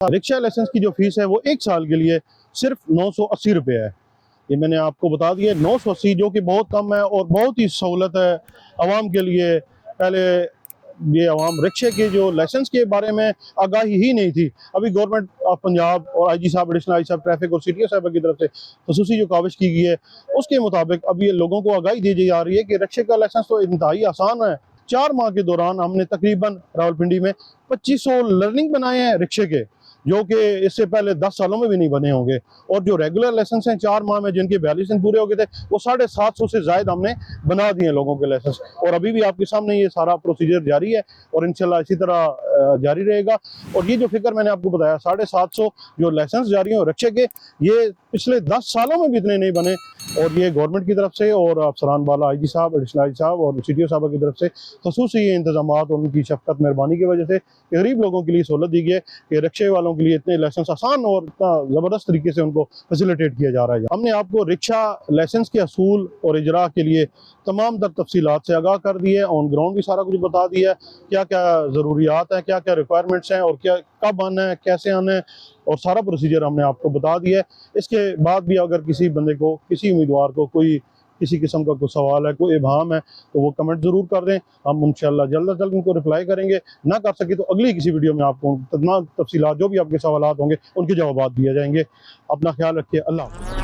Rickshaw licence की जो fees है वो 1 साल के लिए सिर्फ 980 रुपये है। ये मैंने आपको बता दिया, 980, जो कि बहुत कम है और बहुत ही सहूलत है आवाम के लिए। पहले ये आवाम रिक्शे के जो लाइसेंस के बारे में आगाही ही नहीं थी। अभी गवर्नमेंट ऑफ पंजाब और आईजी साहब, एडिशनल आईजी साहब ट्रैफिक और सीटीओ साहब की तरफ से खसूसी जो काविश की गई है, उसके मुताबिक अब ये लोगों को आगाही दी जा रही है कि रिक्शे का लाइसेंस तो इंतहाई आसान है। 4 माह के दौरान हमने तकरीबन रावलपिंडी में 2500 लर्निंग बनाए हैं रिक्शे के, जो कि इससे पहले 10 सालों में भी नहीं बने होंगे। और जो रेगुलर लाइसेंस हैं 4 माह में, जिनके 42 दिन पूरे हो गए थे, वो 750 से ज्यादा हमने बना दिए लोगों के लाइसेंस। और अभी भी आपके सामने ये सारा प्रोसीजर जारी है और इंशाल्लाह इसी तरह जारी रहेगा। और ये जो फिगर मैंने आपको बताया, 750 जो लाइसेंस जारी हैं रिक्शे के, ये पिछले 10 सालों में भी इतने नहीं बने। और ये गवर्नमेंट की तरफ से और अफसरान वाला आईजी साहब, एडिशनल आईजी साहब और सीटीओ साहब की तरफ से खसूसी ये इंतजाम और उनकी शफकत मेहरबानी की वजह से गरीब लोगों के लिए सहूलत दी गई है कि रिक्शे वालों के लिए इतने लाइसेंस आसान और इतना ज़बरदस्त तरीके से उनको फैसिलिटेट किया जा रहा है। हमने आपको रिक्शा लाइसेंस के असूल और इजरा के लिए तमाम तर तफसीलात से आगाह कर दी है। ऑन ग्राउंड भी सारा कुछ बता दिया है, क्या क्या ज़रूरियात हैं, क्या क्या रिक्वायरमेंट्स हैं और क्या कब आना है, कैसे आना है, और सारा प्रोसीजर हमने आपको बता दिया है। इसके बाद भी अगर किसी बंदे को, किसी उम्मीदवार को कोई किसी किस्म का कोई सवाल है, कोई इबाहम है, तो वो कमेंट ज़रूर कर दें। हम इंशाल्लाह जल्द से जल्द उनको रिप्लाई करेंगे। ना कर सके तो अगली किसी वीडियो में आपको तमाम तफसीलात, जो भी आपके सवालात होंगे, उनके जवाब दिए जाएंगे। अपना ख्याल रखिए। अल्लाह हाफ़िज़।